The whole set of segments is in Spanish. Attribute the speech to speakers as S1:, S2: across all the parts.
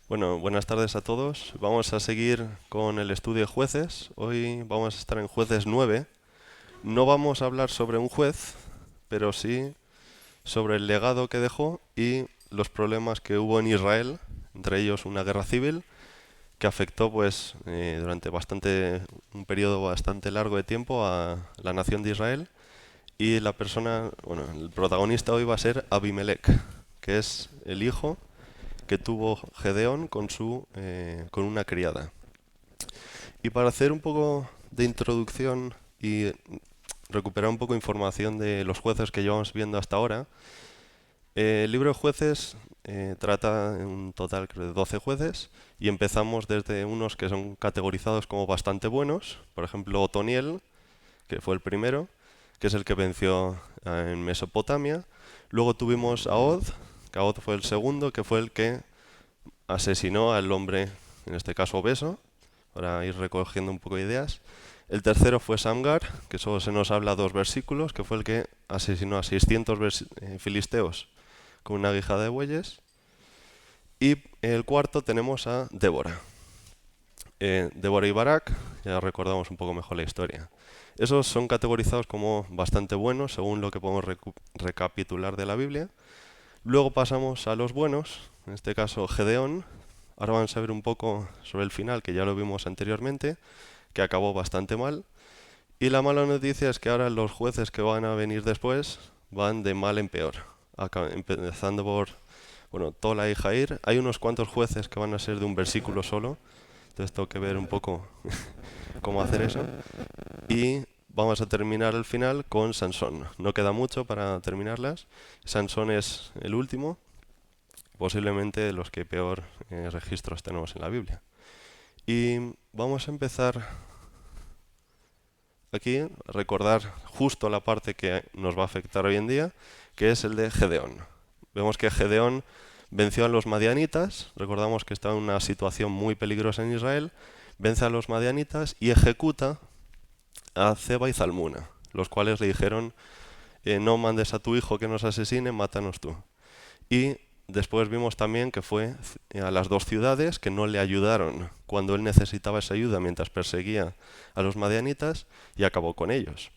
S1: Bueno, buenas tardes a todos. Vamos a seguir con el estudio de jueces. Hoy vamos a estar en Jueces 9. No vamos a hablar sobre un juez, pero sí sobre el legado que dejó y los problemas que hubo en Israel, entre ellos una guerra civil que afectó durante un periodo bastante largo de tiempo a la nación de Israel. Y el protagonista hoy va a ser Abimelech, que es el hijo que tuvo Gedeón con una criada. Y para hacer un poco de introducción y recuperar un poco de información de los jueces que llevamos viendo hasta ahora, el libro de jueces trata en un total creo, de 12 jueces y empezamos desde unos que son categorizados como bastante buenos, por ejemplo Otoniel, que fue el primero, que es el que venció en Mesopotamia. Luego tuvimos a Od, que Od fue el segundo, que fue el que asesinó al hombre, en este caso obeso, para ir recogiendo un poco de ideas. El tercero fue Samgar, que solo se nos habla dos versículos, que fue el que asesinó a 600 filisteos con una guija de bueyes. Y el cuarto tenemos a Débora. Débora y Barak, ya recordamos un poco mejor la historia. Esos son categorizados como bastante buenos, según lo que podemos recapitular de la Biblia. Luego pasamos a los buenos, en este caso Gedeón. Ahora vamos a ver un poco sobre el final, que ya lo vimos anteriormente, que acabó bastante mal. Y la mala noticia es que ahora los jueces que van a venir después van de mal en peor. Empezando por, Tola y Jair. Hay unos cuantos jueces que van a ser de un versículo solo. Entonces tengo que ver un poco cómo hacer eso. Y vamos a terminar el final con Sansón. No queda mucho para terminarlas. Sansón es el último, posiblemente de los que peor registros tenemos en la Biblia. Y vamos a empezar aquí, a recordar justo la parte que nos va a afectar hoy en día, que es el de Gedeón. Vemos que Gedeón venció a los madianitas, recordamos que estaba en una situación muy peligrosa en Israel, vence a los madianitas y ejecuta a Zeba y Zalmuna, los cuales le dijeron, no mandes a tu hijo que nos asesine, mátanos tú. Y después vimos también que fue a las dos ciudades que no le ayudaron cuando él necesitaba esa ayuda mientras perseguía a los madianitas y acabó con ellos.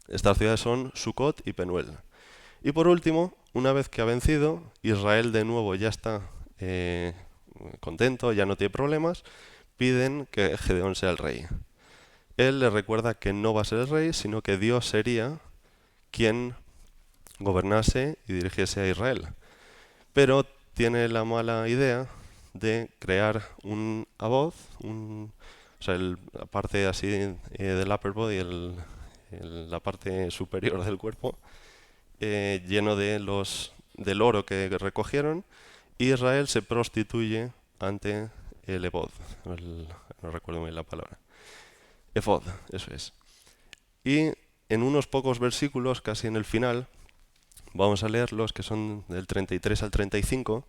S1: Estas ciudades son Sucot y Penuel. Y por último, una vez que ha vencido, Israel de nuevo ya está contento, ya no tiene problemas, piden que Gedeón sea el rey. Él le recuerda que no va a ser el rey, sino que Dios sería quien gobernase y dirigiese a Israel. Pero tiene la mala idea de crear un Avoth, la parte así del upper body, la parte superior del cuerpo, lleno del oro que recogieron, y Israel se prostituye ante el Evod, no recuerdo bien la palabra. Efod, eso es. Y en unos pocos versículos, casi en el final, vamos a leer los que son del 33 al 35.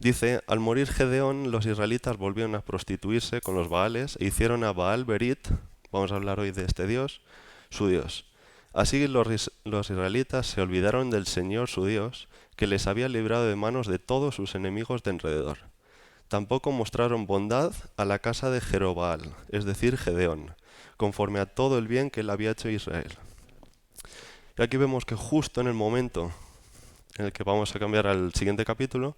S1: Dice, al morir Gedeón, los israelitas volvieron a prostituirse con los Baales e hicieron a Baal Berit, vamos a hablar hoy de este dios, su dios. Así los israelitas se olvidaron del Señor su Dios, que les había librado de manos de todos sus enemigos de alrededor. Tampoco mostraron bondad a la casa de Jerobaal, es decir, Gedeón, conforme a todo el bien que él había hecho a Israel. Y aquí vemos que justo en el momento en el que vamos a cambiar al siguiente capítulo,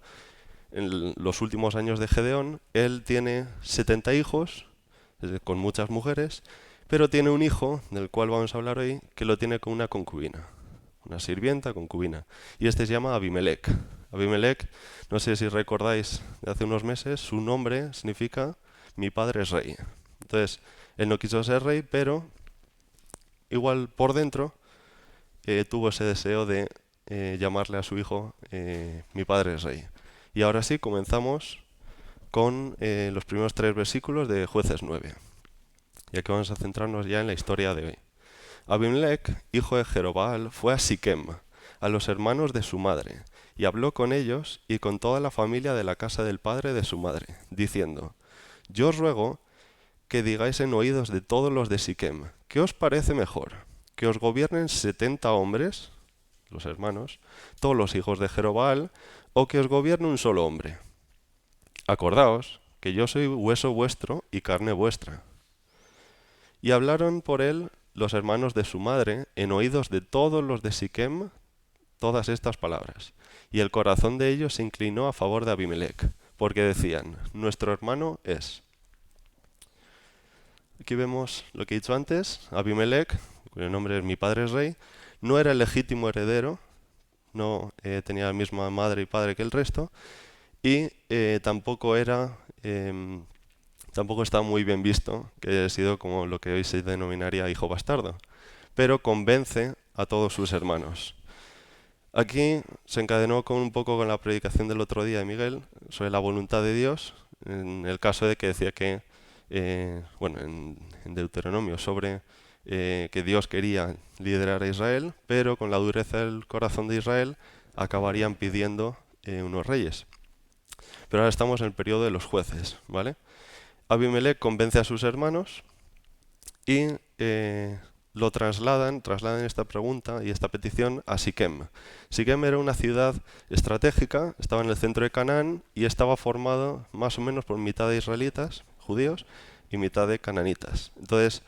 S1: en los últimos años de Gedeón, él tiene 70 hijos, con muchas mujeres, pero tiene un hijo, del cual vamos a hablar hoy, que lo tiene con una concubina, una sirvienta concubina. Y este se llama Abimelech. Abimelech, no sé si recordáis de hace unos meses, su nombre significa mi padre es rey. Entonces, él no quiso ser rey, pero igual por dentro tuvo ese deseo de llamarle a su hijo mi padre es rey. Y ahora sí, comenzamos con los primeros tres versículos de Jueces 9. Y aquí vamos a centrarnos ya en la historia de hoy. Abimelech, hijo de Jerobaal, fue a Siquem, a los hermanos de su madre, y habló con ellos y con toda la familia de la casa del padre de su madre, diciendo, yo os ruego que digáis en oídos de todos los de Siquem, ¿qué os parece mejor? ¿Que os gobiernen 70 hombres, los hermanos, todos los hijos de Jerobaal, o que os gobierne un solo hombre? acordaos que yo soy hueso vuestro y carne vuestra. Y hablaron por él los hermanos de su madre en oídos de todos los de Siquem todas estas palabras. Y el corazón de ellos se inclinó a favor de Abimelec, porque decían, nuestro hermano es. Aquí vemos lo que he dicho antes, Abimelec, cuyo nombre es mi padre es rey, no era el legítimo heredero, no tenía la misma madre y padre que el resto, y tampoco estaba muy bien visto que haya sido como lo que hoy se denominaría hijo bastardo, pero convence a todos sus hermanos. Aquí se encadenó un poco con la predicación del otro día de Miguel sobre la voluntad de Dios, en el caso de que decía que, en Deuteronomio, sobre que Dios quería liderar a Israel, pero con la dureza del corazón de Israel acabarían pidiendo unos reyes. Pero ahora estamos en el periodo de los jueces, ¿vale? Abimelec convence a sus hermanos y trasladan esta pregunta y esta petición a Siquem. Siquem era una ciudad estratégica, estaba en el centro de Canaán y estaba formado más o menos por mitad de israelitas, judíos, y mitad de cananitas. Entonces,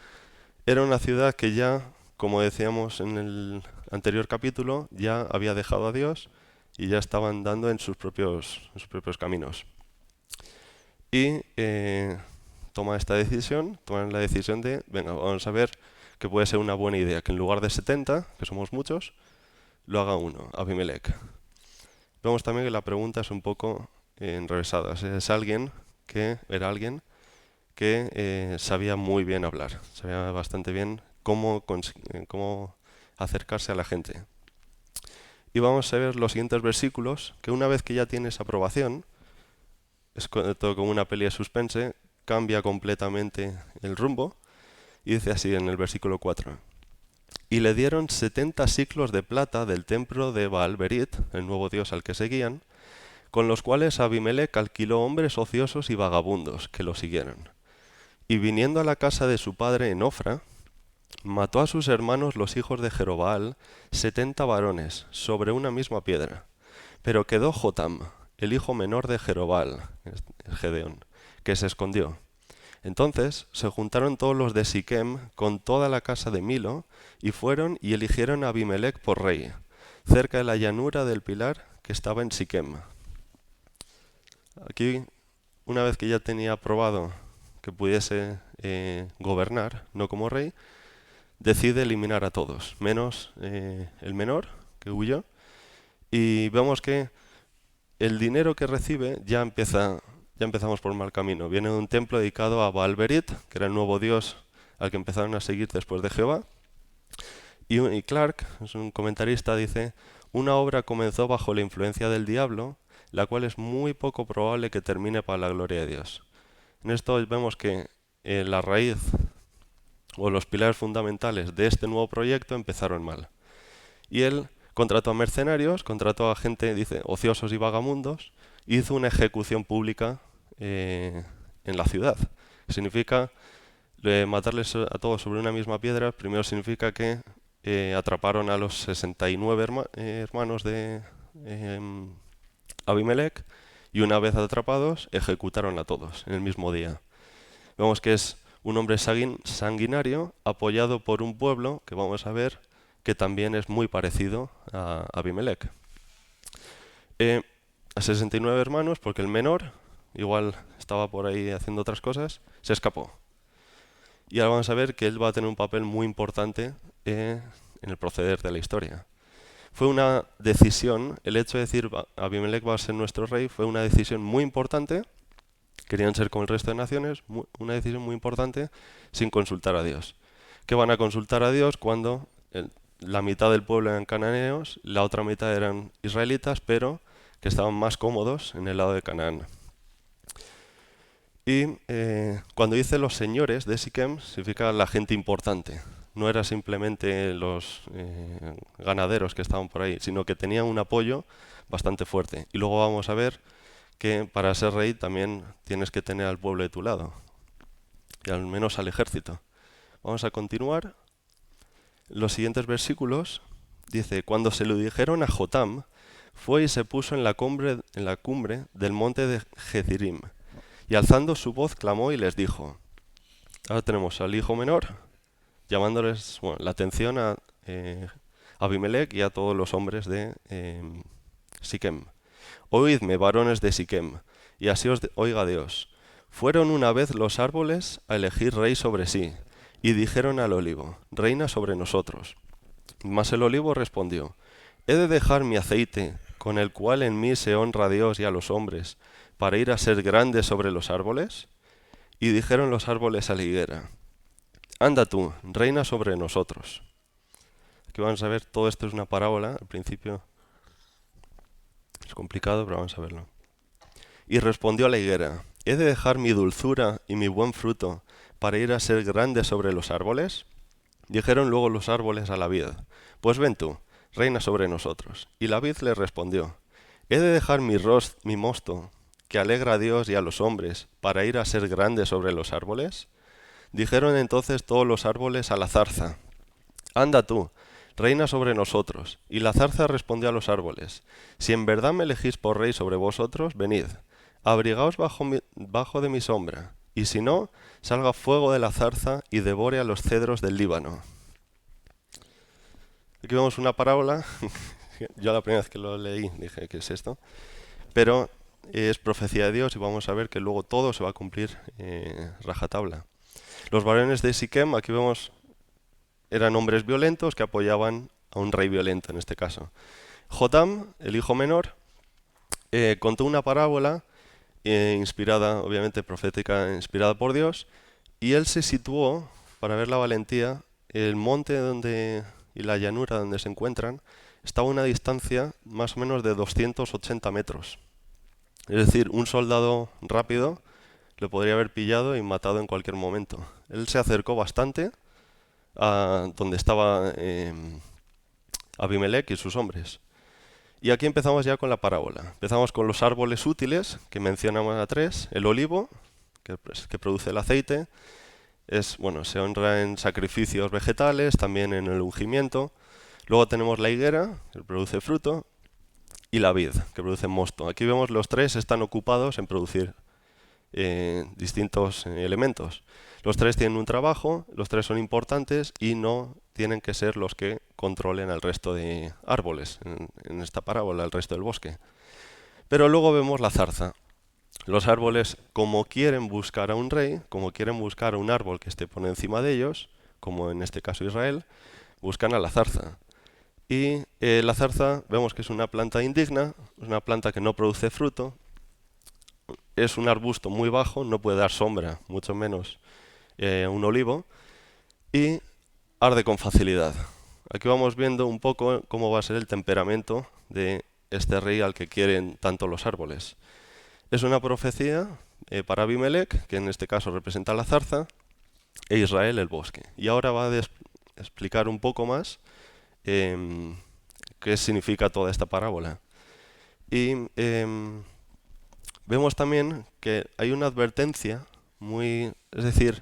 S1: era una ciudad que ya, como decíamos en el anterior capítulo, ya había dejado a Dios y ya estaba andando en sus propios caminos. Y toman la decisión de, venga, vamos a ver que puede ser una buena idea, que en lugar de 70, que somos muchos, lo haga uno, Abimelec. Vemos también que la pregunta es un poco enrevesada. Era alguien que sabía muy bien hablar, sabía bastante bien cómo acercarse a la gente. Y vamos a ver los siguientes versículos, que una vez que ya tienes aprobación, es todo como una peli de suspense, cambia completamente el rumbo, y dice así en el versículo 4. Y le dieron 70 siclos de plata del templo de Baal-Berit, el nuevo dios al que seguían, con los cuales Abimelec alquiló hombres ociosos y vagabundos que lo siguieron. Y viniendo a la casa de su padre en Ofra, mató a sus hermanos los hijos de Jerobaal, 70 varones, sobre una misma piedra. Pero quedó Jotam, el hijo menor de Jerobaal, Gedeón, que se escondió. Entonces se juntaron todos los de Siquem con toda la casa de Milo, y fueron y eligieron a Abimelec por rey, cerca de la llanura del pilar que estaba en Siquem. Aquí, una vez que ya tenía aprobado que pudiese gobernar, no como rey, decide eliminar a todos, menos el menor, que huyó, y vemos que el dinero que recibe ya empezamos por mal camino. Viene de un templo dedicado a Baal-Berit, que era el nuevo dios al que empezaron a seguir después de Jehová. Y Clark, es un comentarista, dice, una obra comenzó bajo la influencia del diablo, la cual es muy poco probable que termine para la gloria de Dios. En esto vemos que la raíz o los pilares fundamentales de este nuevo proyecto empezaron mal. Y él contrató a mercenarios, contrató a gente, dice, ociosos y vagamundos, y hizo una ejecución pública en la ciudad. Significa matarles a todos sobre una misma piedra. Primero significa que atraparon a los 69 hermanos de Abimelec, y una vez atrapados ejecutaron a todos en el mismo día. Vemos que es un hombre sanguinario apoyado por un pueblo que vamos a ver que también es muy parecido a Abimelec. A 69 hermanos, porque el menor, igual estaba por ahí haciendo otras cosas, se escapó. Y ahora vamos a ver que él va a tener un papel muy importante en el proceder de la historia. Fue una decisión, el hecho de decir Abimelec va a ser nuestro rey, fue una decisión muy importante. Querían ser como el resto de naciones, una decisión muy importante sin consultar a Dios. ¿Qué van a consultar a Dios cuando la mitad del pueblo eran cananeos, la otra mitad eran israelitas, pero que estaban más cómodos en el lado de Canaán? Y cuando dice los señores de Siquem, significa la gente importante. No era simplemente los ganaderos que estaban por ahí, sino que tenían un apoyo bastante fuerte. Y luego vamos a ver que para ser rey también tienes que tener al pueblo de tu lado, y al menos al ejército. Vamos a continuar. Los siguientes versículos dice, cuando se lo dijeron a Jotam, fue y se puso en la cumbre del monte de Gezirim, y alzando su voz clamó y les dijo. Ahora tenemos al hijo menor llamándoles la atención a Abimelec y a todos los hombres de Siquem. Oídme, varones de Siquem, y así os oiga Dios. Fueron una vez los árboles a elegir rey sobre sí, y dijeron al olivo, reina sobre nosotros. Mas el olivo respondió, ¿he de dejar mi aceite, con el cual en mí se honra a Dios y a los hombres, para ir a ser grande sobre los árboles? Y dijeron los árboles a la higuera, anda tú, reina sobre nosotros. Aquí vamos a ver, todo esto es una parábola, al principio es complicado, pero vamos a verlo. Y respondió a la higuera, ¿he de dejar mi dulzura y mi buen fruto para ir a ser grande sobre los árboles? Dijeron luego los árboles a la vid, pues ven tú, reina sobre nosotros. Y la vid le respondió, ¿he de dejar mi mosto, que alegra a Dios y a los hombres, para ir a ser grande sobre los árboles? Dijeron entonces todos los árboles a la zarza, anda tú, reina sobre nosotros. Y la zarza respondió a los árboles, si en verdad me elegís por rey sobre vosotros, venid, abrigaos bajo de mi sombra, y si no, salga fuego de la zarza y devore a los cedros del Líbano. Aquí vemos una parábola, yo la primera vez que lo leí dije, ¿qué es esto? Pero es profecía de Dios y vamos a ver que luego todo se va a cumplir rajatabla. Los varones de Siquem, aquí vemos, eran hombres violentos que apoyaban a un rey violento en este caso. Jotam, el hijo menor, contó una parábola inspirada, obviamente profética, inspirada por Dios, y él se situó, para ver la valentía, el monte y la llanura donde se encuentran, estaba a una distancia más o menos de 280 metros. Es decir, un soldado rápido le podría haber pillado y matado en cualquier momento. Él se acercó bastante a donde estaba Abimelec y sus hombres. Y aquí empezamos ya con la parábola. Empezamos con los árboles útiles, que mencionamos a tres. El olivo, que produce el aceite. Se honra en sacrificios vegetales, también en el ungimiento. Luego tenemos la higuera, que produce fruto. Y la vid, que produce mosto. Aquí vemos los tres están ocupados en producir distintos elementos. Los tres tienen un trabajo, los tres son importantes y no tienen que ser los que controlen al resto de árboles, en esta parábola, el resto del bosque. Pero luego vemos la zarza. Los árboles, como quieren buscar a un rey, como quieren buscar a un árbol que esté por encima de ellos, como en este caso Israel, buscan a la zarza. Y la zarza vemos que es una planta indigna, es una planta que no produce fruto, es un arbusto muy bajo, no puede dar sombra, mucho menos un olivo, y arde con facilidad. Aquí vamos viendo un poco cómo va a ser el temperamento de este rey al que quieren tanto los árboles. Es una profecía para Abimelec, que en este caso representa la zarza, e Israel el bosque. Y ahora va a explicar un poco más qué significa toda esta parábola. Y vemos también que hay una advertencia es decir,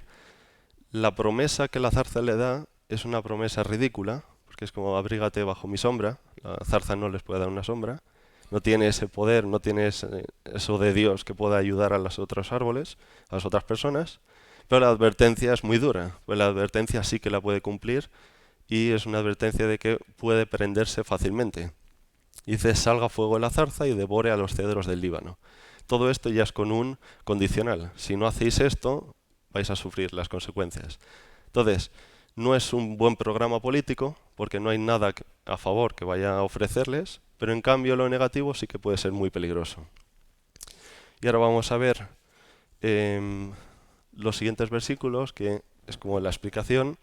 S1: la promesa que la zarza le da es una promesa ridícula, porque es como abrígate bajo mi sombra. La zarza no les puede dar una sombra, no tiene ese poder, no tiene eso de Dios que pueda ayudar a los otros árboles, a las otras personas, pero la advertencia es muy dura, pues la advertencia sí que la puede cumplir y es una advertencia de que puede prenderse fácilmente. Dice, salga fuego de la zarza y devore a los cedros del Líbano. Todo esto ya es con un condicional. Si no hacéis esto, vais a sufrir las consecuencias. Entonces, no es un buen programa político, porque no hay nada a favor que vaya a ofrecerles, pero en cambio lo negativo sí que puede ser muy peligroso. Y ahora vamos a ver los siguientes versículos, que es como la explicación,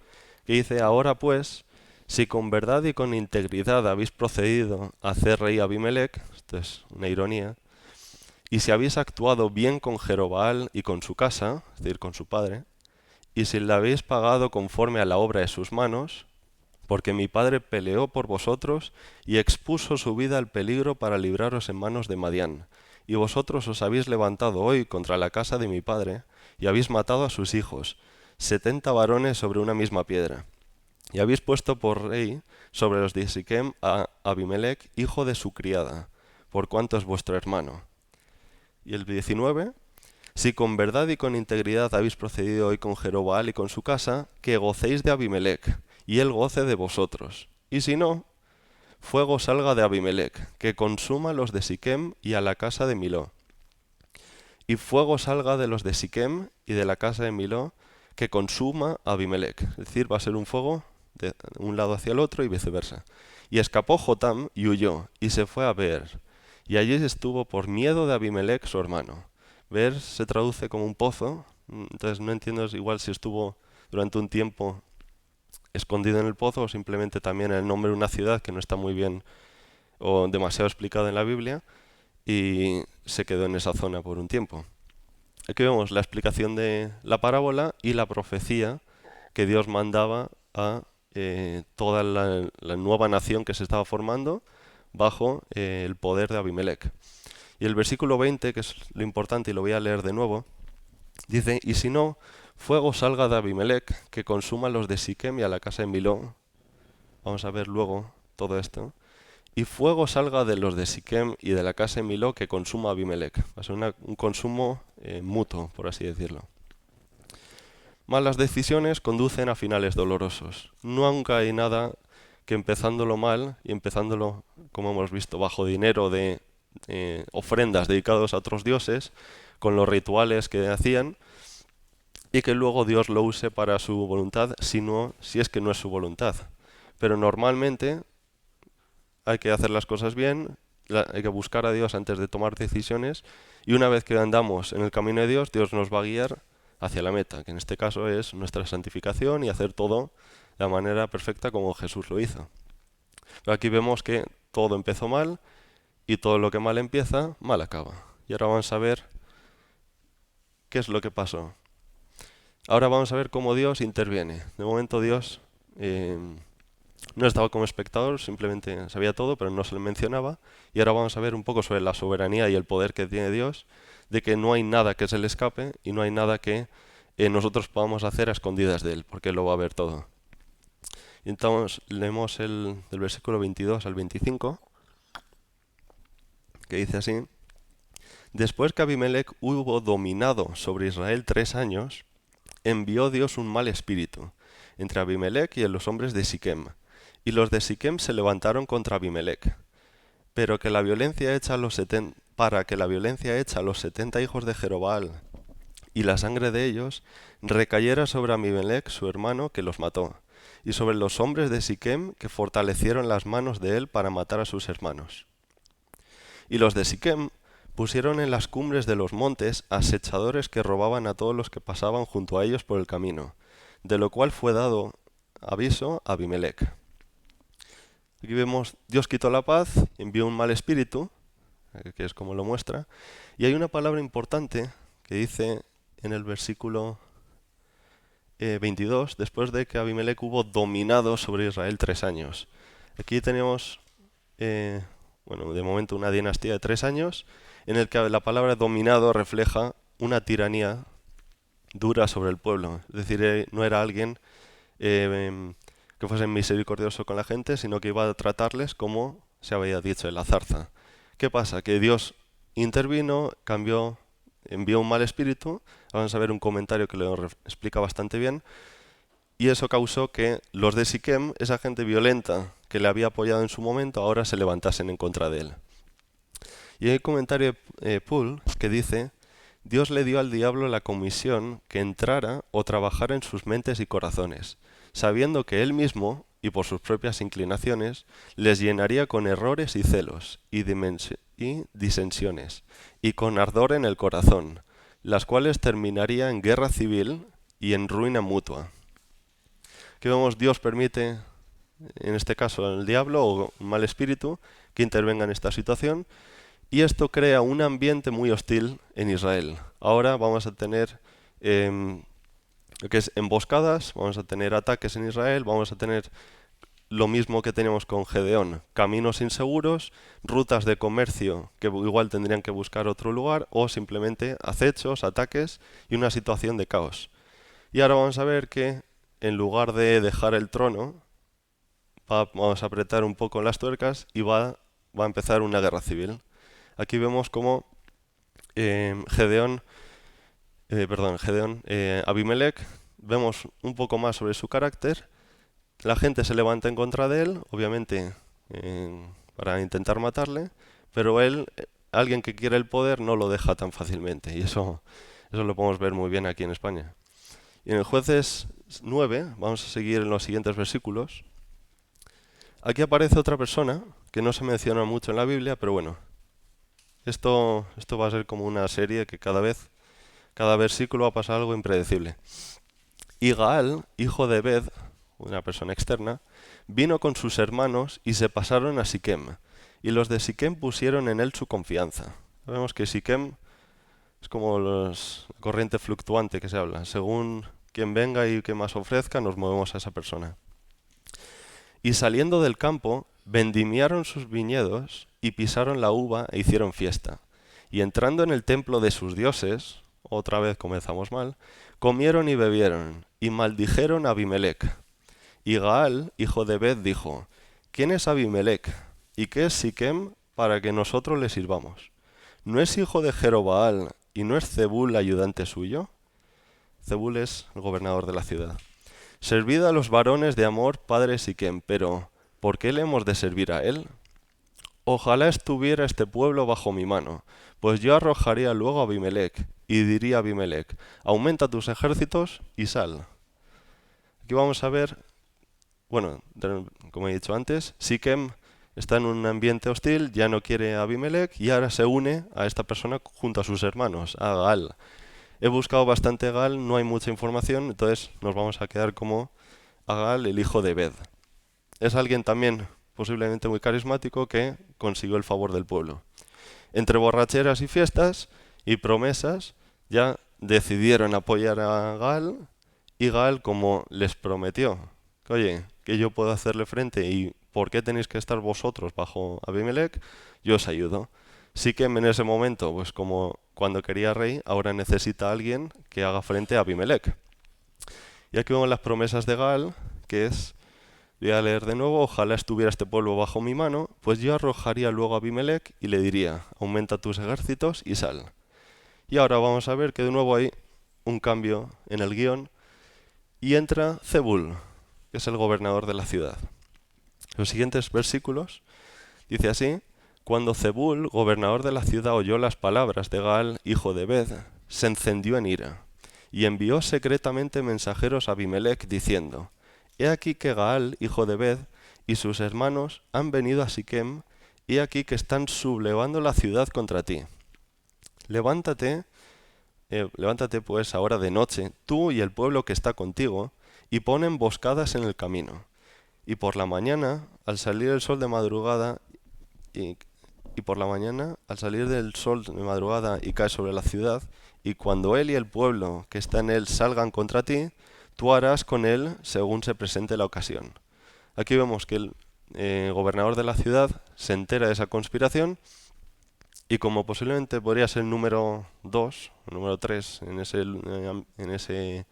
S1: que dice, ahora pues, si con verdad y con integridad habéis procedido a hacer rey a Abimelec, esto es una ironía, y si habéis actuado bien con Jerobaal y con su casa, es decir, con su padre, y si le habéis pagado conforme a la obra de sus manos, porque mi padre peleó por vosotros y expuso su vida al peligro para libraros en manos de Madián, y vosotros os habéis levantado hoy contra la casa de mi padre, y habéis matado a sus hijos, 70 varones sobre una misma piedra. Y habéis puesto por rey sobre los de Siquem a Abimelec, hijo de su criada. por cuanto es vuestro hermano. Y el 19, si con verdad y con integridad habéis procedido hoy con Jerobaal y con su casa, que gocéis de Abimelec, y él goce de vosotros. Y si no, fuego salga de Abimelec, que consuma a los de Siquem y a la casa de Miló. Y fuego salga de los de Siquem y de la casa de Miló, que consuma a Abimelec. Es decir, va a ser un fuego de un lado hacia el otro y viceversa. Y escapó Jotam y huyó, y se fue a Beer. Y allí estuvo por miedo de Abimelec, su hermano. Beer se traduce como un pozo, entonces no entiendo igual si estuvo durante un tiempo escondido en el pozo o simplemente también el nombre de una ciudad que no está muy bien o demasiado explicada en la Biblia y se quedó en esa zona por un tiempo. Aquí vemos la explicación de la parábola y la profecía que Dios mandaba a toda la nueva nación que se estaba formando bajo el poder de Abimelec. Y el versículo 20, que es lo importante y lo voy a leer de nuevo, dice, y si no, fuego salga de Abimelec que consuma a los de Siquem y a la casa de Miló. Vamos a ver luego todo esto. Y fuego salga de los de Siquem y de la casa de Miló que consuma Abimelec. Va a ser un consumo mutuo, por así decirlo. Malas decisiones conducen a finales dolorosos. Nunca hay nada que empezándolo mal y empezándolo, como hemos visto, bajo dinero de ofrendas dedicadas a otros dioses, con los rituales que hacían, y que luego Dios lo use para su voluntad, si es que no es su voluntad. Pero normalmente hay que hacer las cosas bien, hay que buscar a Dios antes de tomar decisiones, y una vez que andamos en el camino de Dios, Dios nos va a guiar hacia la meta, que en este caso es nuestra santificación y hacer todo de la manera perfecta como Jesús lo hizo. Pero aquí vemos que todo empezó mal y todo lo que mal empieza, mal acaba. Y ahora vamos a ver qué es lo que pasó. Ahora vamos a ver cómo Dios interviene. De momento Dios no estaba como espectador, simplemente sabía todo, pero no se le mencionaba. Y ahora vamos a ver un poco sobre la soberanía y el poder que tiene Dios, de que no hay nada que se le escape y no hay nada que nosotros podamos hacer a escondidas de Él, porque Él lo va a ver todo. Y entonces leemos del versículo 22 al 25, que dice así. Después que Abimelec hubo dominado sobre Israel 3 años, envió Dios un mal espíritu entre Abimelec y los hombres de Siquem. Y los de Siquem se levantaron contra Abimelec. Pero que la violencia hecha a los para que la violencia hecha a los 70 hijos de Jerobaal y la sangre de ellos recayera sobre Abimelec su hermano que los mató, y sobre los hombres de Siquem que fortalecieron las manos de él para matar a sus hermanos. Y los de Siquem pusieron en las cumbres de los montes asechadores que robaban a todos los que pasaban junto a ellos por el camino, de lo cual fue dado aviso a Abimelec. Aquí vemos, Dios quitó la paz, envió un mal espíritu, que es como lo muestra, y hay una palabra importante que dice en el versículo 22, después de que Abimelec hubo dominado sobre Israel 3 años. Aquí tenemos, de momento una dinastía de 3 años, en el que la palabra dominado refleja una tiranía dura sobre el pueblo. Es decir, no era alguien que fuese misericordioso con la gente, sino que iba a tratarles como se había dicho en la zarza. ¿Qué pasa? Que Dios intervino, envió un mal espíritu. Vamos a ver un comentario que lo explica bastante bien. Y eso causó que los de Siquem, esa gente violenta que le había apoyado en su momento, ahora se levantasen en contra de él. Y hay un comentario de Poole que dice: Dios le dio al diablo la comisión que entrara o trabajara en sus mentes y corazones, sabiendo que él mismo, y por sus propias inclinaciones, les llenaría con errores y celos, y disensiones, y con ardor en el corazón, las cuales terminaría en guerra civil y en ruina mutua. Que vemos, Dios permite, en este caso el diablo o un mal espíritu, que intervenga en esta situación, y esto crea un ambiente muy hostil en Israel. Ahora vamos a tener lo que es emboscadas, vamos a tener ataques en Israel, vamos a tener lo mismo que tenemos con Gedeón, caminos inseguros, rutas de comercio que igual tendrían que buscar otro lugar, o simplemente acechos, ataques y una situación de caos. Y ahora vamos a ver que en lugar de dejar el trono, vamos a apretar un poco las tuercas y va a empezar una guerra civil. Aquí vemos cómo Abimelec, vemos un poco más sobre su carácter. La gente se levanta en contra de él, obviamente para intentar matarle, pero él, alguien que quiere el poder, no lo deja tan fácilmente. Y eso lo podemos ver muy bien aquí en España. Y en el Jueces 9, vamos a seguir en los siguientes versículos. Aquí aparece otra persona que no se menciona mucho en la Biblia, pero bueno, esto va a ser como una serie que cada versículo va a pasar algo impredecible. Y Gaal, hijo de Ebed, una persona externa, vino con sus hermanos y se pasaron a Siquem. Y los de Siquem pusieron en él su confianza. Vemos que Siquem es como la corriente fluctuante que se habla. Según quien venga y que más ofrezca, nos movemos a esa persona. Y saliendo del campo, vendimiaron sus viñedos y pisaron la uva e hicieron fiesta. Y entrando en el templo de sus dioses, otra vez comenzamos mal, comieron y bebieron, y maldijeron a Abimelec. Y Gaal, hijo de Ebed, dijo: ¿Quién es Abimelec? ¿Y qué es Siquem para que nosotros le sirvamos? ¿No es hijo de Jerobaal y no es Zebul ayudante suyo? Zebul es el gobernador de la ciudad. Servid a los varones de Amor, padre Siquem, pero ¿por qué le hemos de servir a él? Ojalá estuviera este pueblo bajo mi mano, pues yo arrojaría luego a Abimelec, y diría a Abimelec: aumenta tus ejércitos y sal. Aquí vamos a ver, bueno, como he dicho antes, Siquem está en un ambiente hostil, ya no quiere a Abimelec y ahora se une a esta persona junto a sus hermanos, a Gaal. He buscado bastante Gaal, no hay mucha información, entonces nos vamos a quedar como a Gaal, el hijo de Ebed. Es alguien también posiblemente muy carismático que consiguió el favor del pueblo. Entre borracheras y fiestas y promesas ya decidieron apoyar a Gaal y Gaal, como les prometió, que, oye, que yo puedo hacerle frente y ¿por qué tenéis que estar vosotros bajo Abimelec? Yo os ayudo. Sí que en ese momento, pues como cuando quería rey, ahora necesita a alguien que haga frente a Abimelec. Y aquí vemos las promesas de Gaal, que es, voy a leer de nuevo: ojalá estuviera este pueblo bajo mi mano, pues yo arrojaría luego a Abimelec y le diría: aumenta tus ejércitos y sal. Y ahora vamos a ver que de nuevo hay un cambio en el guión y entra Zebul, que es el gobernador de la ciudad. Los siguientes versículos dice así: cuando Zebul, gobernador de la ciudad, oyó las palabras de Gaal, hijo de Ebed, se encendió en ira y envió secretamente mensajeros a Abimelec diciendo: he aquí que Gaal, hijo de Ebed, y sus hermanos han venido a Siquem, y aquí que están sublevando la ciudad contra ti. Levántate, levántate pues ahora de noche, tú y el pueblo que está contigo, y pon emboscadas en el camino. Y por la mañana, al salir el sol de madrugada, y por la mañana, al salir del sol de madrugada y cae sobre la ciudad, y cuando él y el pueblo que está en él salgan contra ti, tú harás con él según se presente la ocasión. Aquí vemos que el gobernador de la ciudad se entera de esa conspiración y, como posiblemente podría ser el número 2 o número 3 en ese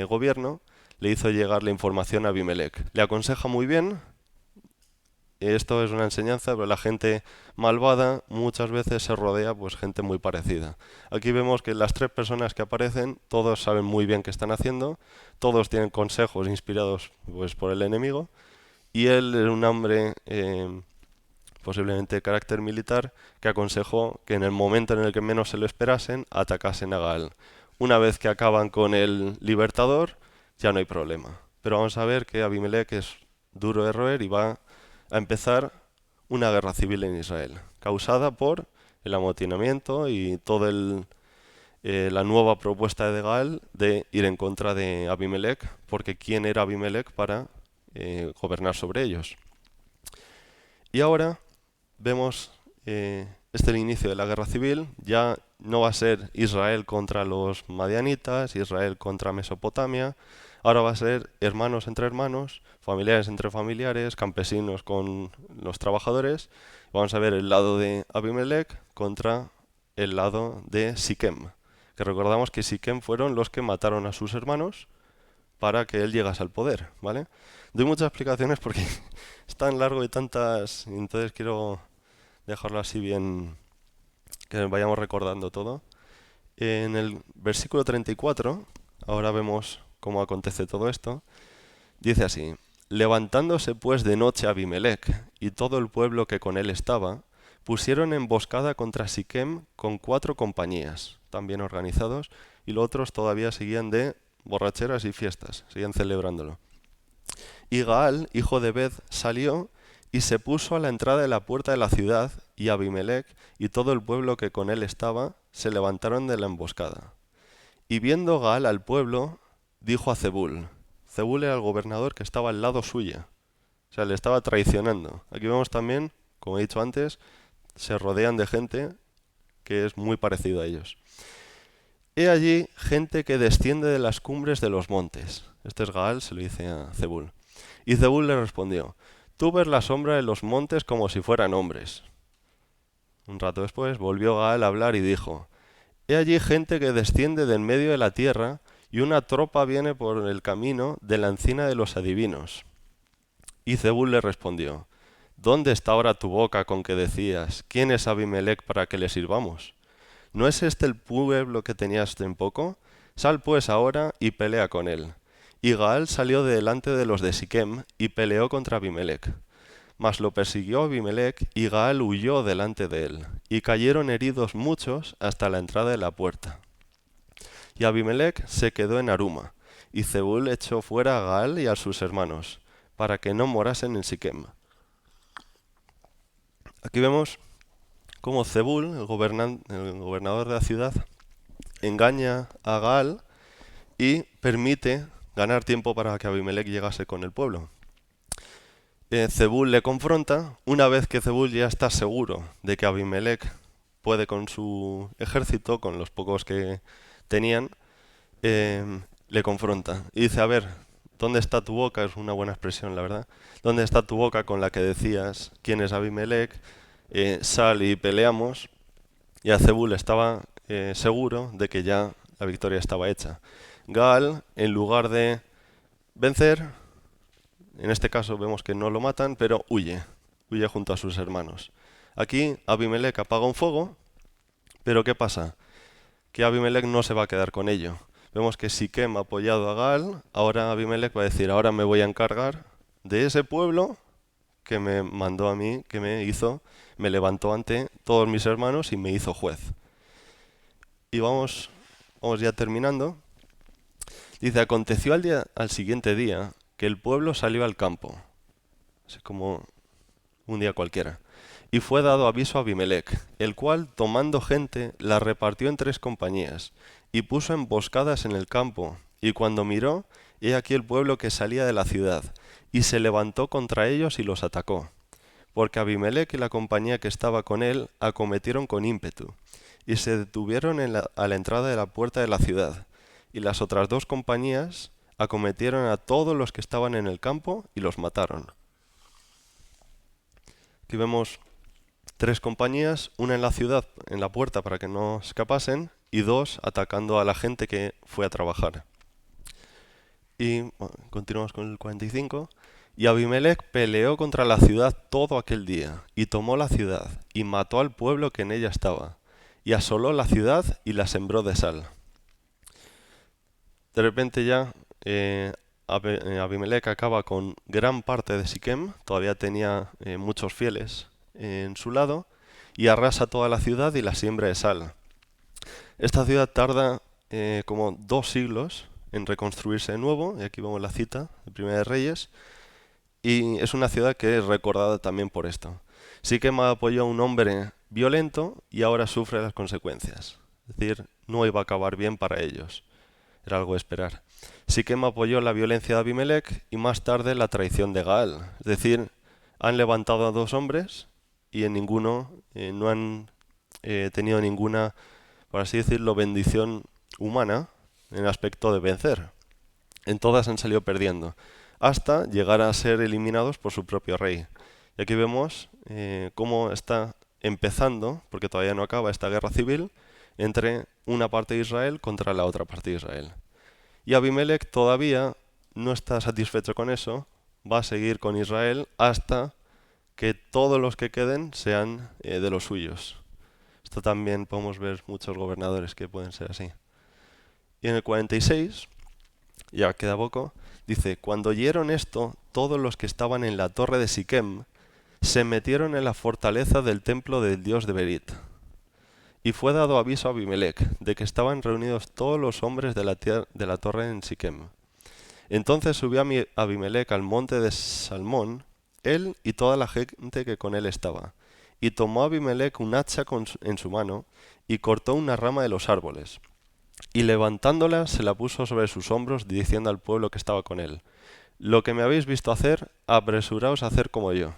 S1: gobierno, le hizo llegar la información a Abimelec. Le aconseja muy bien. Esto es una enseñanza, pero la gente malvada muchas veces se rodea pues gente muy parecida. Aquí vemos que las tres personas que aparecen, todos saben muy bien qué están haciendo, todos tienen consejos inspirados pues por el enemigo, y él era un hombre posiblemente de carácter militar que aconsejó que en el momento en el que menos se lo esperasen, atacasen a Gaal. Una vez que acaban con el libertador, ya no hay problema. Pero vamos a ver que Abimelec es duro de roer y va a empezar una guerra civil en Israel, causada por el amotinamiento y toda la nueva propuesta de Gaal de ir en contra de Abimelec, porque ¿quién era Abimelec para gobernar sobre ellos? Y ahora vemos, este es el inicio de la guerra civil. Ya no va a ser Israel contra los madianitas, Israel contra Mesopotamia. Ahora va a ser hermanos entre hermanos, familiares entre familiares, campesinos con los trabajadores. Vamos a ver el lado de Abimelec contra el lado de Siquem. Que recordamos que Siquem fueron los que mataron a sus hermanos para que él llegase al poder, ¿vale? Doy muchas explicaciones porque es tan largo y tantas, y entonces quiero dejarlo así bien, que vayamos recordando todo. En el versículo 34, ahora vemos cómo acontece todo esto, dice así: Levantándose pues de noche Abimelech y todo el pueblo que con él estaba, pusieron emboscada contra Siquem con 4 compañías, también organizados, y los otros todavía seguían de borracheras y fiestas, seguían celebrándolo. Y Gaal, hijo de Ebed, salió y se puso a la entrada de la puerta de la ciudad, y Abimelech y todo el pueblo que con él estaba se levantaron de la emboscada. Y viendo Gaal al pueblo, dijo a Zebul. Zebul era el gobernador que estaba al lado suya. O sea, le estaba traicionando. Aquí vemos también, como he dicho antes, se rodean de gente que es muy parecido a ellos. He allí gente que desciende de las cumbres de los montes. Este es Gaal, se lo dice a Zebul. Y Zebul le respondió: Tú ves la sombra de los montes como si fueran hombres. Un rato después volvió Gaal a hablar y dijo: He allí gente que desciende del medio de la tierra, y una tropa viene por el camino de la encina de los adivinos. Y Zebul le respondió: ¿Dónde está ahora tu boca con que decías: ¿Quién es Abimelech para que le sirvamos? ¿No es este el pueblo que tenías en poco? Sal pues ahora y pelea con él. Y Gaal salió de delante de los de Siquem y peleó contra Abimelech. Mas lo persiguió Abimelech y Gaal huyó delante de él, y cayeron heridos muchos hasta la entrada de la puerta. Y Abimelech se quedó en Aruma, y Zebul echó fuera a Gaal y a sus hermanos, para que no morasen en Siquem. Aquí vemos cómo Zebul, el gobernador de la ciudad, engaña a Gaal y permite ganar tiempo para que Abimelech llegase con el pueblo. Zebul le confronta. Una vez que Zebul ya está seguro de que Abimelech puede con su ejército, con los pocos que tenían, le confronta y dice: a ver, ¿dónde está tu boca? Es una buena expresión, la verdad. ¿Dónde está tu boca con la que decías quién es Abimelech? Sal y peleamos. Y a Zebul estaba seguro de que ya la victoria estaba hecha. Gaal, en lugar de vencer, en este caso vemos que no lo matan, pero huye junto a sus hermanos. Aquí Abimelech apaga un fuego, pero ¿qué pasa? Que Abimelech no se va a quedar con ello. Vemos que Siquem ha apoyado a Gaal, ahora Abimelech va a decir: ahora me voy a encargar de ese pueblo que me mandó a mí, que me levantó ante todos mis hermanos y me hizo juez. Y vamos ya terminando. Dice: aconteció al siguiente día que el pueblo salió al campo, así como un día cualquiera, y fue dado aviso a Abimelech, el cual, tomando gente, la repartió en 3 compañías, y puso emboscadas en el campo, y cuando miró, he aquí el pueblo que salía de la ciudad, y se levantó contra ellos y los atacó, porque Abimelech y la compañía que estaba con él acometieron con ímpetu, y se detuvieron a la entrada de la puerta de la ciudad, y las otras 2 compañías acometieron a todos los que estaban en el campo y los mataron. Aquí vemos 3 compañías, una en la ciudad, en la puerta para que no escapasen, y 2 atacando a la gente que fue a trabajar. Y bueno, continuamos con el 45. Y Abimelech peleó contra la ciudad todo aquel día, y tomó la ciudad, y mató al pueblo que en ella estaba, y asoló la ciudad y la sembró de sal. De repente ya Abimelech acaba con gran parte de Siquem, todavía tenía muchos fieles en su lado, y arrasa toda la ciudad y la siembra de sal. Esta ciudad tarda como 2 siglos en reconstruirse de nuevo, y aquí vemos la cita de Primera de Reyes, y es una ciudad que es recordada también por esto. Siquem apoyó a un hombre violento y ahora sufre las consecuencias. Es decir, no iba a acabar bien para ellos. Era algo de esperar. Siquem apoyó la violencia de Abimelech y más tarde la traición de Gaal. Es decir, han levantado a 2 hombres y en ninguno no han tenido ninguna, por así decirlo, bendición humana en el aspecto de vencer. En todas han salido perdiendo, hasta llegar a ser eliminados por su propio rey. Y aquí vemos cómo está empezando, porque todavía no acaba, esta guerra civil entre una parte de Israel contra la otra parte de Israel. Y Abimelech todavía no está satisfecho con eso, va a seguir con Israel hasta que todos los que queden sean de los suyos. Esto también podemos ver muchos gobernadores que pueden ser así. Y en el 46, ya queda poco, dice, cuando oyeron esto, todos los que estaban en la torre de Siquem se metieron en la fortaleza del templo del dios de Berit. Y fue dado aviso a Abimelec de que estaban reunidos todos los hombres de la torre en Siquem. Entonces subió Abimelec al monte de Salmón, él y toda la gente que con él estaba. Y tomó Abimelec un hacha en su mano y cortó una rama de los árboles. Y levantándola se la puso sobre sus hombros, diciendo al pueblo que estaba con él, lo que me habéis visto hacer, apresuraos a hacer como yo.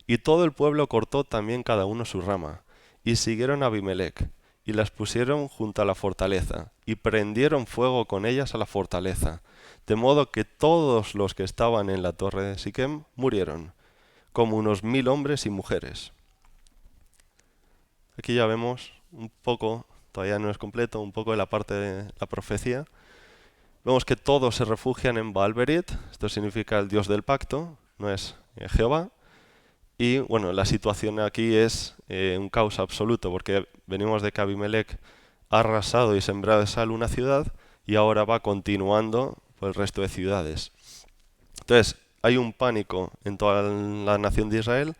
S1: Y todo el pueblo cortó también cada uno su rama, y siguieron a Abimelec, y las pusieron junto a la fortaleza, y prendieron fuego con ellas a la fortaleza, de modo que todos los que estaban en la torre de Siquem murieron, como unos 1000 hombres y mujeres. Aquí ya vemos un poco, todavía no es completo, un poco de la parte de la profecía. Vemos que todos se refugian en Baal-Berit, esto significa el dios del pacto, no es Jehová. Y bueno, la situación aquí es un caos absoluto, porque venimos de que Abimelec ha arrasado y sembrado de sal una ciudad y ahora va continuando por el resto de ciudades. Entonces, hay un pánico en toda la nación de Israel,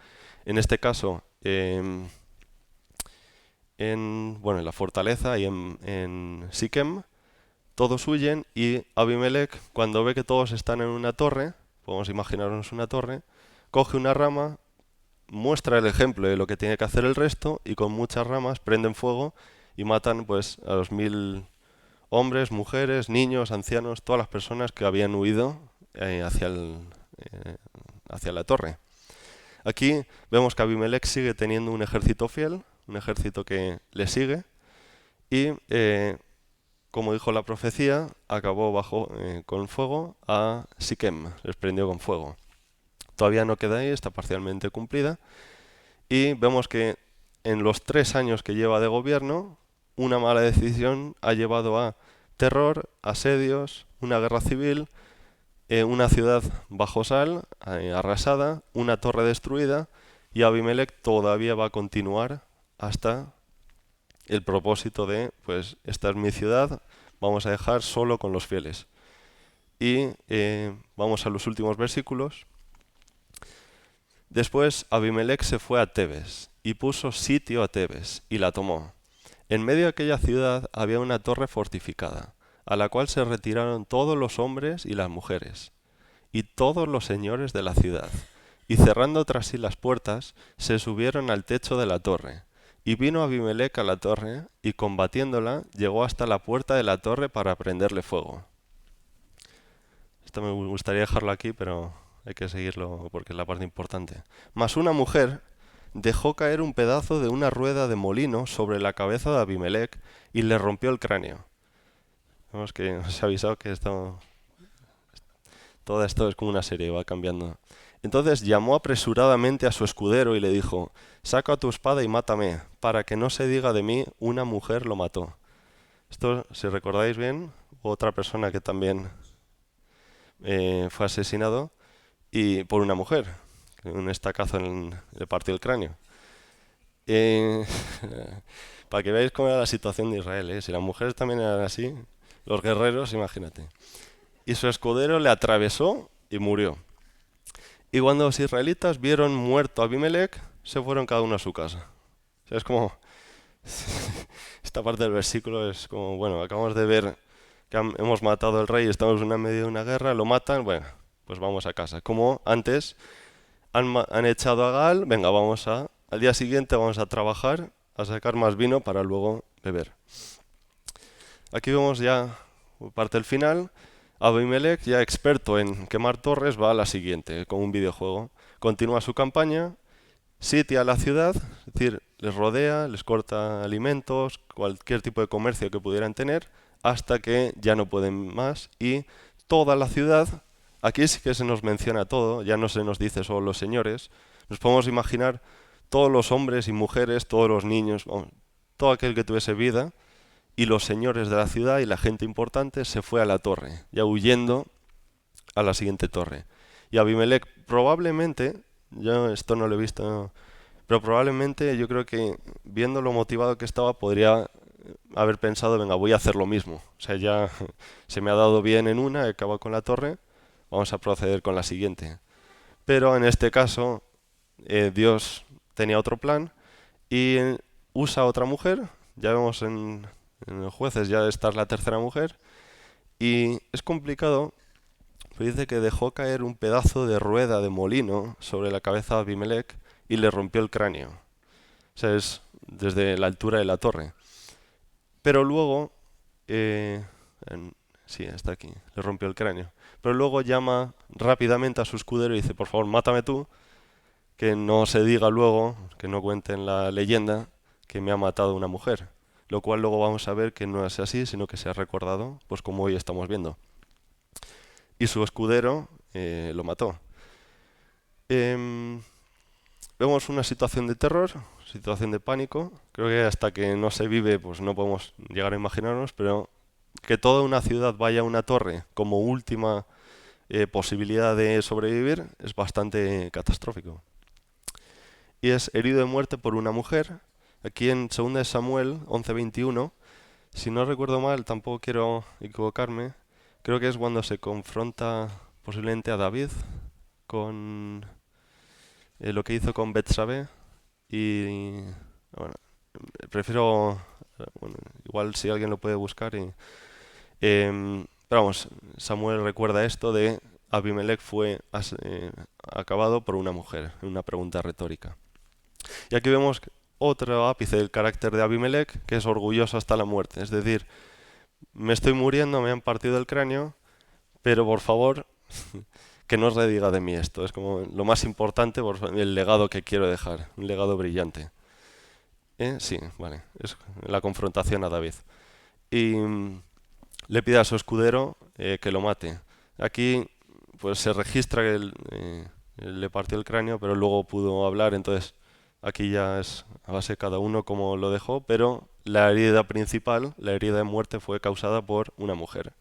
S1: en este caso en la fortaleza y en Siquem, todos huyen y Abimelec, cuando ve que todos están en una torre, podemos imaginarnos una torre, coge una rama, muestra el ejemplo de lo que tiene que hacer el resto y con muchas ramas prenden fuego y matan pues a los 1000 hombres, mujeres, niños, ancianos, todas las personas que habían huido hacia la torre. Aquí vemos que Abimelec sigue teniendo un ejército fiel, un ejército que le sigue y como dijo la profecía, acabó con fuego a Siquem, les prendió con fuego. Todavía no queda ahí, está parcialmente cumplida. Y vemos que en los 3 años que lleva de gobierno, una mala decisión ha llevado a terror, asedios, una guerra civil, una ciudad bajo sal, arrasada, una torre destruida, y Abimelec todavía va a continuar hasta el propósito de, pues, esta es mi ciudad, vamos a dejar solo con los fieles. Y vamos a los últimos versículos. Después Abimelec se fue a Tebes y puso sitio a Tebes y la tomó. En medio de aquella ciudad había una torre fortificada, a la cual se retiraron todos los hombres y las mujeres, y todos los señores de la ciudad, y cerrando tras sí las puertas, se subieron al techo de la torre. Y vino Abimelec a la torre, y combatiéndola, llegó hasta la puerta de la torre para prenderle fuego. Esto me gustaría dejarlo aquí, pero hay que seguirlo porque es la parte importante. Mas una mujer dejó caer un pedazo de una rueda de molino sobre la cabeza de Abimelec y le rompió el cráneo. Vemos que os he avisado que todo esto es como una serie, va cambiando. Entonces llamó apresuradamente a su escudero y le dijo, saca tu espada y mátame, para que no se diga de mí, una mujer lo mató. Esto, si recordáis bien, otra persona que también fue asesinado y por una mujer, un estacazo le partió el cráneo. Para que veáis cómo era la situación de Israel, si las mujeres también eran así, los guerreros, imagínate. Y su escudero le atravesó y murió. Y cuando los israelitas vieron muerto a Abimelec, se fueron cada uno a su casa. O sea, es como esta parte del versículo es como, bueno, acabamos de ver que hemos matado al rey, estamos en medio de una guerra, lo matan, bueno, pues vamos a casa. Como antes han echado a Gaal, venga, al día siguiente vamos a trabajar, a sacar más vino para luego beber. Aquí vemos ya parte del final. Abimelec, ya experto en quemar torres, va a la siguiente, con un videojuego. Continúa su campaña, sitia la ciudad, es decir, les rodea, les corta alimentos, cualquier tipo de comercio que pudieran tener, hasta que ya no pueden más y toda la ciudad, aquí sí que se nos menciona todo, ya no se nos dice solo los señores, nos podemos imaginar todos los hombres y mujeres, todos los niños, todo aquel que tuviese vida, y los señores de la ciudad y la gente importante se fue a la torre, ya huyendo a la siguiente torre. Y Abimelec probablemente, yo esto no lo he visto, Pero probablemente yo creo que viendo lo motivado que estaba podría haber pensado, venga, voy a hacer lo mismo. O sea, ya se me ha dado bien en una, he acabado con la torre, vamos a proceder con la siguiente. Pero en este caso, Dios tenía otro plan y usa a otra mujer. Ya vemos en los jueces, ya esta es la tercera mujer. Y es complicado, pero dice que dejó caer un pedazo de rueda de molino sobre la cabeza de Abimelech y le rompió el cráneo. O sea, es desde la altura de la torre. Pero luego, eh, sí, está aquí, le rompió el cráneo. Pero luego llama rápidamente a su escudero y dice, por favor, mátame tú, que no se diga luego, que no cuente en la leyenda, que me ha matado una mujer. Lo cual luego vamos a ver que no es así, sino que se ha recordado, pues como hoy estamos viendo. Y su escudero lo mató. Em, Vemos una situación de terror, situación de pánico. Creo que hasta que no se vive, pues no podemos llegar a imaginarnos, pero que toda una ciudad vaya a una torre como última posibilidad de sobrevivir es bastante catastrófico. Y es herido de muerte por una mujer. Aquí en 2 de Samuel 11:21, si no recuerdo mal, tampoco quiero equivocarme, creo que es cuando se confronta posiblemente a David con lo que hizo con Betsabé y bueno, prefiero, bueno, igual si alguien lo puede buscar pero vamos, Samuel recuerda esto de Abimelech fue acabado por una mujer, una pregunta retórica. Y aquí vemos otro ápice del carácter de Abimelech, que es orgulloso hasta la muerte. Es decir, me estoy muriendo, me han partido el cráneo, pero por favor, que no se diga de mí esto. Es como lo más importante, el legado que quiero dejar, un legado brillante. Sí, vale, es la confrontación a David. Y le pide a su escudero que lo mate. Aquí pues se registra que él le partió el cráneo, pero luego pudo hablar, entonces aquí ya es a base de cada uno como lo dejó, pero la herida principal, la herida de muerte, fue causada por una mujer.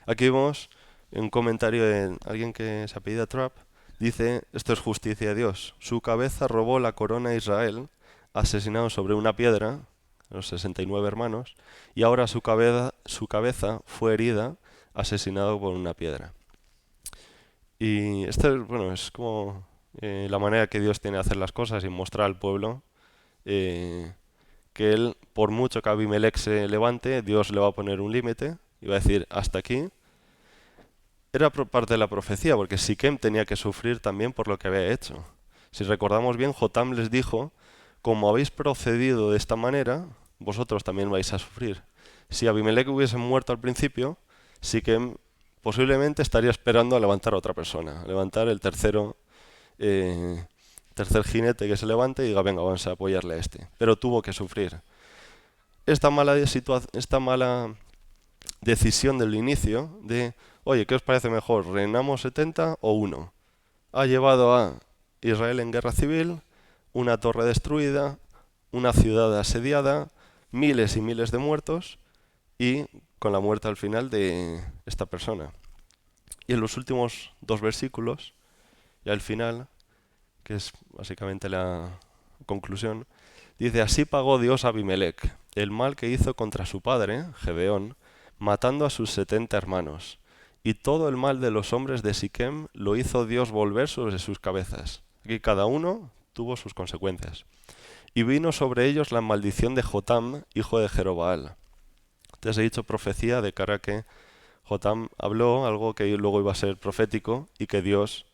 S1: Aquí vemos un comentario de alguien que se apellida Trapp, dice, esto es justicia de Dios. Su cabeza robó la corona de Israel, asesinado sobre una piedra, los 69 hermanos, y ahora su cabeza fue herida, asesinado por una piedra. Y esto es, bueno, es como la manera que Dios tiene de hacer las cosas y mostrar al pueblo que él, por mucho que Abimelech se levante, Dios le va a poner un límite y va a decir, hasta aquí. Era parte de la profecía, porque Siquem tenía que sufrir también por lo que había hecho. Si recordamos bien, Jotam les dijo, como habéis procedido de esta manera, vosotros también vais a sufrir. Si Abimelech hubiese muerto al principio, Siquem posiblemente estaría esperando a levantar a otra persona, a levantar el tercer jinete que se levante y diga, venga, vamos a apoyarle a este. Pero tuvo que sufrir. Esta mala decisión del inicio de, oye, ¿qué os parece mejor? ¿Reinamos 70 o 1? Ha llevado a Israel en guerra civil, una torre destruida, una ciudad asediada, miles y miles de muertos y con la muerte al final de esta persona. Y en los últimos 2 versículos, y al final, que es básicamente la conclusión, dice, así pagó Dios a Abimelech el mal que hizo contra su padre, Gedeón, matando a sus 70 hermanos. Y todo el mal de los hombres de Siquem lo hizo Dios volver sobre sus cabezas. Aquí cada uno tuvo sus consecuencias. Y vino sobre ellos la maldición de Jotam, hijo de Jerobaal. Entonces he dicho profecía de cara a que Jotam habló algo que luego iba a ser profético y que Dios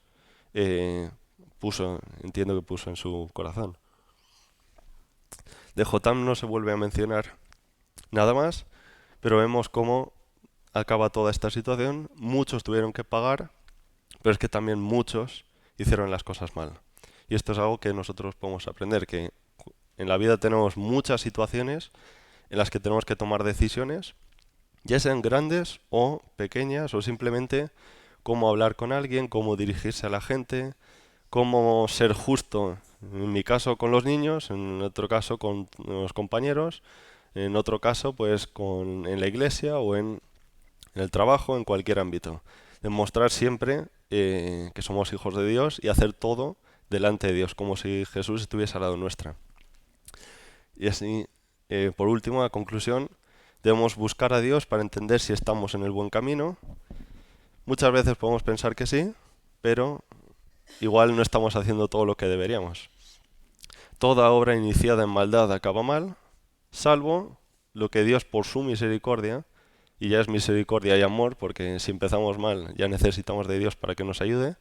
S1: entiendo que puso en su corazón. De Jotam no se vuelve a mencionar nada más, pero vemos cómo acaba toda esta situación. Muchos tuvieron que pagar, pero es que también muchos hicieron las cosas mal. Y esto es algo que nosotros podemos aprender, que en la vida tenemos muchas situaciones en las que tenemos que tomar decisiones, ya sean grandes o pequeñas, o simplemente cómo hablar con alguien, cómo dirigirse a la gente, cómo ser justo, en mi caso con los niños, en otro caso con los compañeros, en otro caso pues en la iglesia o en el trabajo, en cualquier ámbito. Demostrar siempre que somos hijos de Dios y hacer todo delante de Dios, como si Jesús estuviese al lado nuestra. Y así, por último, a conclusión, debemos buscar a Dios para entender si estamos en el buen camino. Muchas veces podemos pensar que sí, pero igual no estamos haciendo todo lo que deberíamos. Toda obra iniciada en maldad acaba mal, salvo lo que Dios por su misericordia, y ya es misericordia y amor, porque si empezamos mal ya necesitamos de Dios para que nos ayude,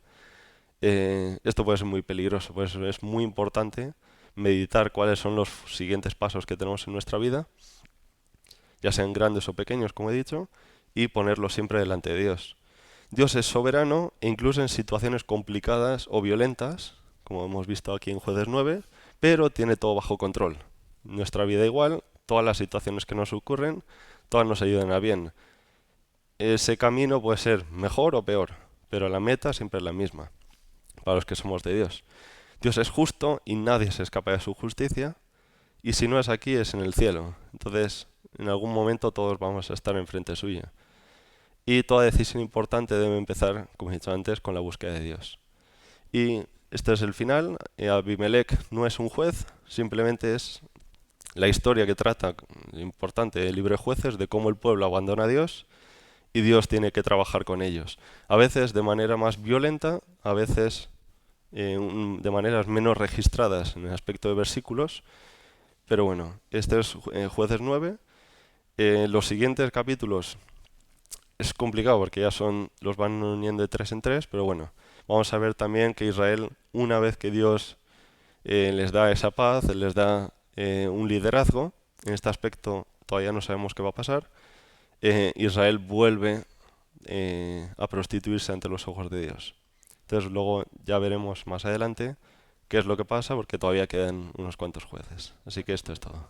S1: esto puede ser muy peligroso. Pues es muy importante meditar cuáles son los siguientes pasos que tenemos en nuestra vida, ya sean grandes o pequeños, como he dicho, y ponerlos siempre delante de Dios. Dios es soberano e incluso en situaciones complicadas o violentas, como hemos visto aquí en Jueces 9, pero tiene todo bajo control. Nuestra vida igual, todas las situaciones que nos ocurren, todas nos ayudan a bien. Ese camino puede ser mejor o peor, pero la meta siempre es la misma, para los que somos de Dios. Dios es justo y nadie se escapa de su justicia, y si no es aquí es en el cielo. Entonces, en algún momento todos vamos a estar enfrente suya. Y toda decisión importante debe empezar, como he dicho antes, con la búsqueda de Dios. Y este es el final. Abimelech no es un juez, simplemente es la historia que trata, importante, del libro de Jueces, de cómo el pueblo abandona a Dios y Dios tiene que trabajar con ellos. A veces de manera más violenta, a veces de maneras menos registradas en el aspecto de versículos. Pero bueno, este es Jueces 9. Los siguientes capítulos es complicado porque ya los van uniendo de tres en tres, pero bueno, vamos a ver también que Israel, una vez que Dios les da esa paz, les da un liderazgo, en este aspecto todavía no sabemos qué va a pasar, Israel vuelve a prostituirse ante los ojos de Dios. Entonces luego ya veremos más adelante qué es lo que pasa porque todavía quedan unos cuantos jueces. Así que esto es todo.